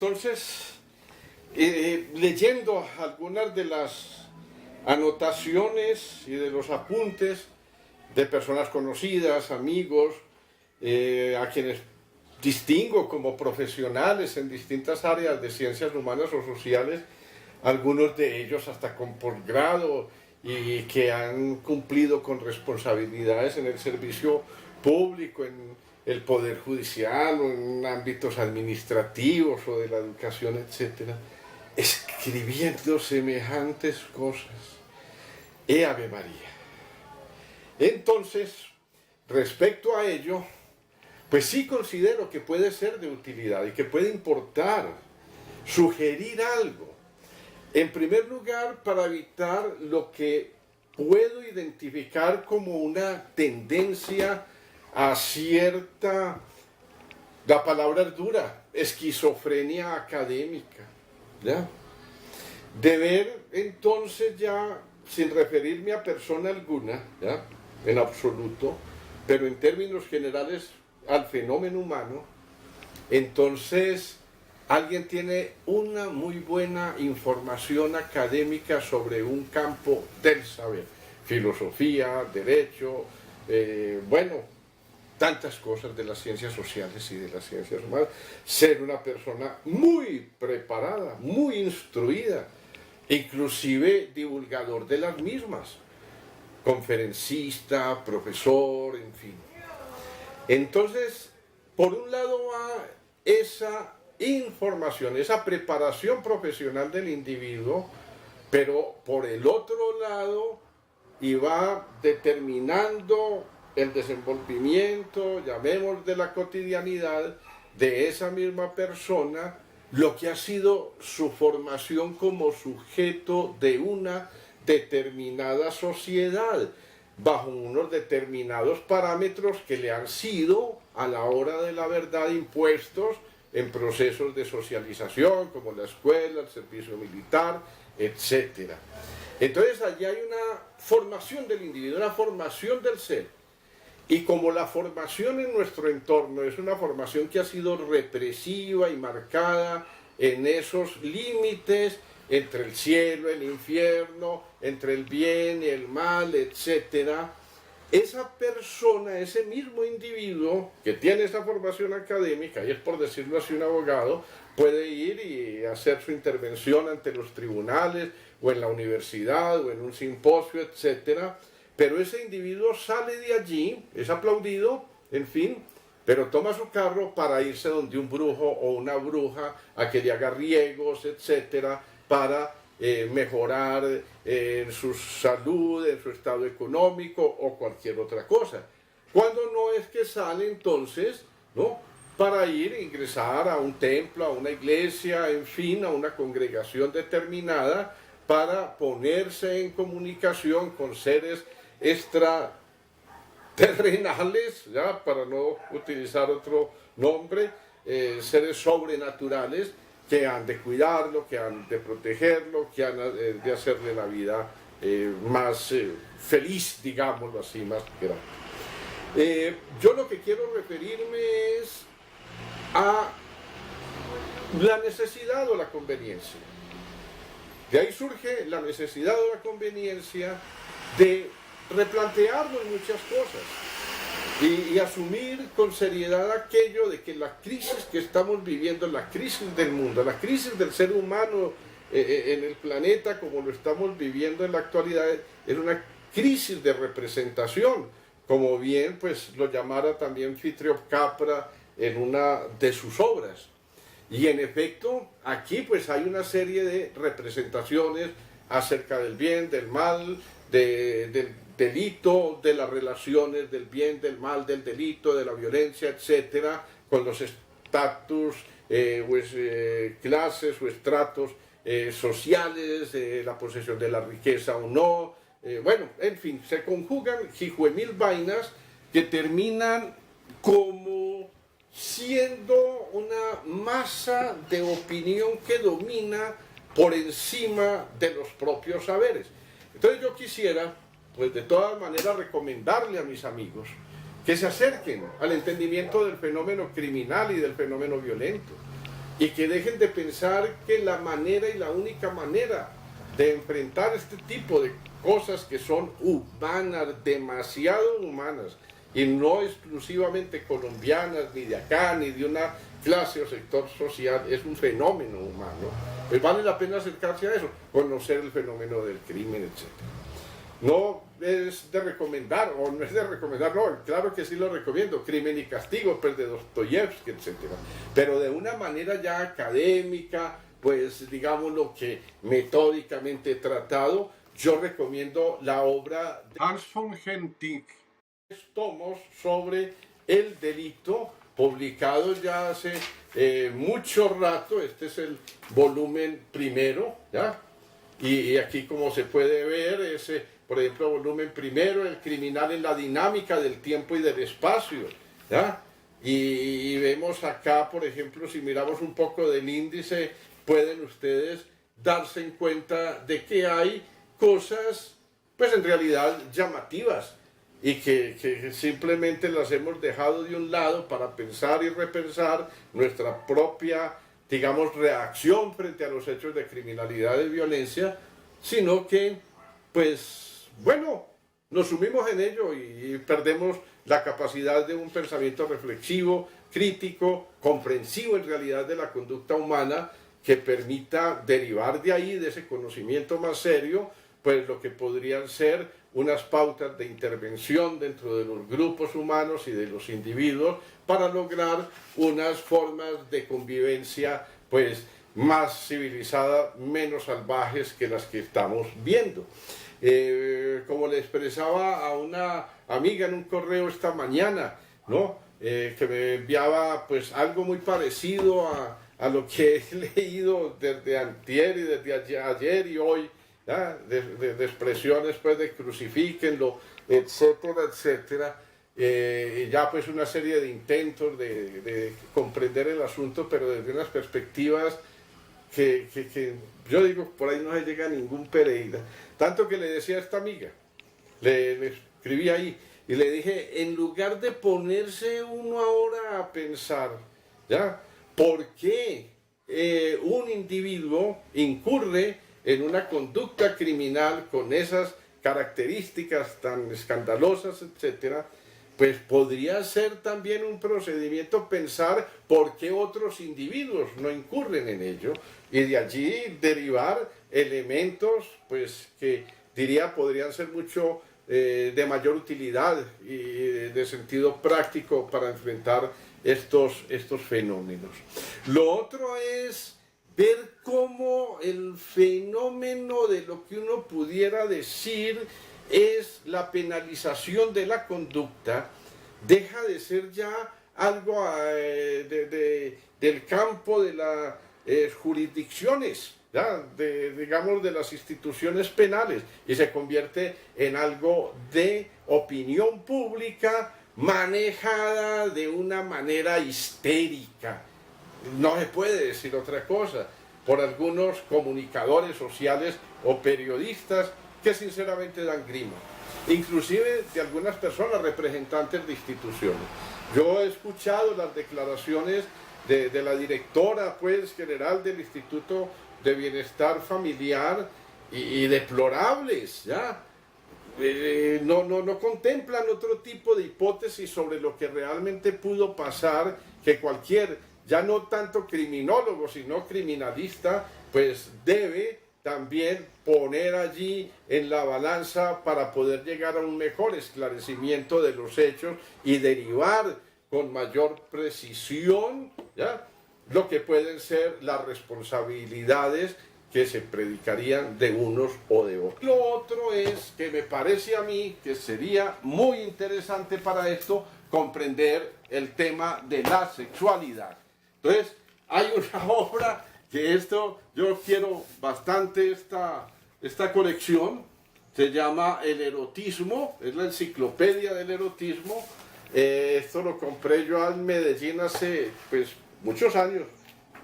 Entonces, leyendo algunas de las anotaciones y de los apuntes de personas conocidas, amigos, a quienes distingo como profesionales en distintas áreas de ciencias humanas o sociales, algunos de ellos hasta con posgrado y que han cumplido con responsabilidades en el servicio público, en el poder judicial o en ámbitos administrativos o de la educación, etcétera, escribiendo semejantes cosas. Ave María! Entonces, respecto a ello, pues sí considero que puede ser de utilidad y que puede importar sugerir algo. En primer lugar, para evitar lo que puedo identificar como una tendencia a cierta, la palabra es dura, esquizofrenia académica, ¿ya? De ver entonces ya, sin referirme a persona alguna, ¿ya?, en absoluto, pero en términos generales al fenómeno humano, entonces alguien tiene una muy buena información académica sobre un campo del saber, filosofía, derecho, bueno, tantas cosas de las ciencias sociales y de las ciencias humanas, ser una persona muy preparada, muy instruida, inclusive divulgador de las mismas, conferencista, profesor, en fin. Entonces, por un lado va esa información, esa preparación profesional del individuo, pero por el otro lado iba determinando el desenvolvimiento, llamemos de la cotidianidad, de esa misma persona, lo que ha sido su formación como sujeto de una determinada sociedad, bajo unos determinados parámetros que le han sido, a la hora de la verdad, impuestos en procesos de socialización, como la escuela, el servicio militar, etc. Entonces, allí hay una formación del individuo, una formación del ser. Y como la formación en nuestro entorno es una formación que ha sido represiva y marcada en esos límites entre el cielo, el infierno, entre el bien y el mal, etc., esa persona, ese mismo individuo que tiene esa formación académica, y es por decirlo así un abogado, puede ir y hacer su intervención ante los tribunales o en la universidad o en un simposio, etc., pero ese individuo sale de allí, es aplaudido, en fin, pero toma su carro para irse donde un brujo o una bruja a que le haga riegos, etc., para mejorar su salud, en su estado económico o cualquier otra cosa. Cuando no es que sale entonces, ¿no?, para ir a ingresar a un templo, a una iglesia, en fin, a una congregación determinada, para ponerse en comunicación con seres extraterrenales, ¿ya?, para no utilizar otro nombre, seres sobrenaturales, que han de cuidarlo, que han de protegerlo, que han de hacerle la vida más feliz, digámoslo así, más grande. Yo lo que quiero referirme es a la necesidad o la conveniencia. De ahí surge la necesidad o la conveniencia de replantearnos muchas cosas y asumir con seriedad aquello de que la crisis que estamos viviendo, la crisis del mundo, la crisis del ser humano en el planeta como lo estamos viviendo en la actualidad, es una crisis de representación, como bien pues lo llamara también Fitrio Capra en una de sus obras. Y en efecto, aquí pues hay una serie de representaciones acerca del bien, del mal, del delito, de las relaciones del bien, del mal, del delito, de la violencia, etcétera, con los estatus, clases o estratos sociales, la posesión de la riqueza o no, bueno, en fin, se conjugan hijuemil vainas que terminan como siendo una masa de opinión que domina por encima de los propios saberes. Entonces yo quisiera, pues de todas maneras, recomendarle a mis amigos que se acerquen al entendimiento del fenómeno criminal y del fenómeno violento, y que dejen de pensar que la manera y la única manera de enfrentar este tipo de cosas que son humanas, demasiado humanas, y no exclusivamente colombianas, ni de acá, ni de una clase o sector social, es un fenómeno humano, pues vale la pena acercarse a eso, conocer el fenómeno del crimen, etc. No es de recomendar, o no es de recomendar, no, claro que sí lo recomiendo, Crimen y Castigo, pues de Dostoyevsky, etc. Pero de una manera ya académica, pues digamos lo que metódicamente tratado, yo recomiendo la obra de Hans von Hentig, tomos sobre el delito, publicados ya hace mucho rato. Este es el volumen primero, ¿ya? Y aquí, como se puede ver, ese, por ejemplo, volumen primero, el criminal en la dinámica del tiempo y del espacio, ¿ya? Y vemos acá, por ejemplo, si miramos un poco del índice, pueden ustedes darse en cuenta de que hay cosas, pues en realidad llamativas, y que simplemente las hemos dejado de un lado para pensar y repensar nuestra propia, digamos, reacción frente a los hechos de criminalidad y violencia, sino que, pues, bueno, nos sumimos en ello y perdemos la capacidad de un pensamiento reflexivo, crítico, comprensivo en realidad de la conducta humana, que permita derivar de ahí, de ese conocimiento más serio, pues lo que podrían ser unas pautas de intervención dentro de los grupos humanos y de los individuos para lograr unas formas de convivencia pues más civilizadas, menos salvajes que las que estamos viendo. Como le expresaba a una amiga en un correo esta mañana, ¿no? Que me enviaba pues algo muy parecido a lo que he leído desde antier y desde ayer y hoy, de expresiones pues de crucifíquenlo, etcétera, etcétera. Ya pues una serie de intentos de comprender el asunto, pero desde unas perspectivas que yo digo, por ahí no se llega a ningún Pereira. Tanto que le decía a esta amiga, le escribí ahí y le dije, en lugar de ponerse uno ahora a pensar, ¿ya? ¿Por qué un individuo incurre en una conducta criminal con esas características tan escandalosas, etcétera? Pues podría ser también un procedimiento pensar por qué otros individuos no incurren en ello y de allí derivar elementos pues que diría podrían ser mucho de mayor utilidad y de sentido práctico para enfrentar estos fenómenos. Lo otro es ver cómo el fenómeno de lo que uno pudiera decir es la penalización de la conducta, deja de ser ya algo del campo de las jurisdicciones, ¿ya? Digamos de las instituciones penales, y se convierte en algo de opinión pública manejada de una manera histérica. No se puede decir otra cosa, por algunos comunicadores sociales o periodistas que sinceramente dan grima, inclusive de algunas personas representantes de instituciones. Yo he escuchado las declaraciones de la directora pues, general del Instituto de Bienestar Familiar y deplorables, ¿ya? No contemplan otro tipo de hipótesis sobre lo que realmente pudo pasar, que cualquier, ya no tanto criminólogo, sino criminalista, pues debe también poner allí en la balanza para poder llegar a un mejor esclarecimiento de los hechos y derivar con mayor precisión, ¿ya?, lo que pueden ser las responsabilidades que se predicarían de unos o de otros. Lo otro es que me parece a mí que sería muy interesante para esto comprender el tema de la sexualidad. Entonces, hay una obra que esto, yo quiero bastante esta colección, se llama El Erotismo, es la enciclopedia del erotismo. Esto lo compré yo en Medellín hace pues muchos años,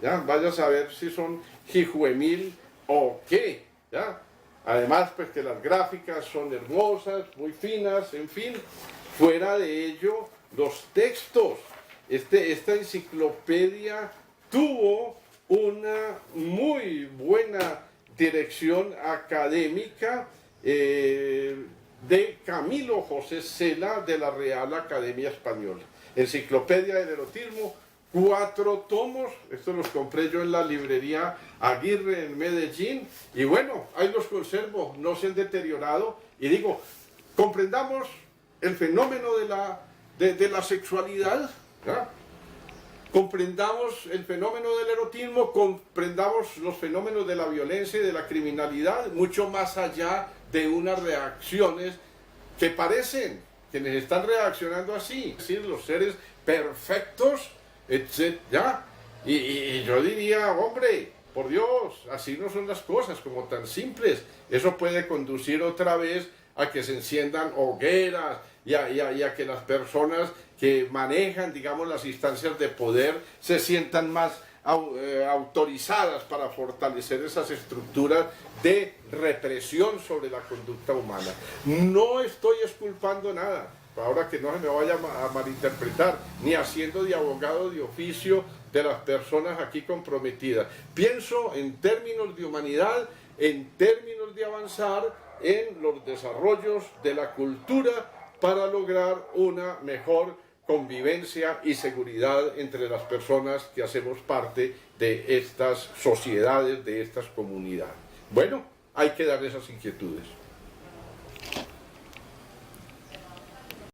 ya, vaya a saber si son hijuemil o qué, ya. Además pues que las gráficas son hermosas, muy finas, en fin. Fuera de ello, los textos, esta enciclopedia tuvo una muy buena dirección académica de Camilo José Cela de la Real Academia Española. Enciclopedia del Erotismo, 4 tomos, estos los compré yo en la librería Aguirre en Medellín, y bueno, ahí los conservo, no se han deteriorado, y digo, comprendamos el fenómeno de la sexualidad, ¿ya? Comprendamos el fenómeno del erotismo, comprendamos los fenómenos de la violencia y de la criminalidad, mucho más allá de unas reacciones que parecen quienes están reaccionando así, es decir, los seres perfectos, etc. Y yo diría, hombre, por Dios, así no son las cosas, como tan simples. Eso puede conducir otra vez a que se enciendan hogueras y a que las personas que manejan, digamos, las instancias de poder se sientan más autorizadas para fortalecer esas estructuras de represión sobre la conducta humana. No estoy exculpando nada, ahora que no se me vaya a malinterpretar, ni haciendo de abogado de oficio de las personas aquí comprometidas. Pienso en términos de humanidad, en términos de avanzar en los desarrollos de la cultura para lograr una mejor convivencia y seguridad entre las personas que hacemos parte de estas sociedades, de estas comunidades. Bueno, hay que dar esas inquietudes.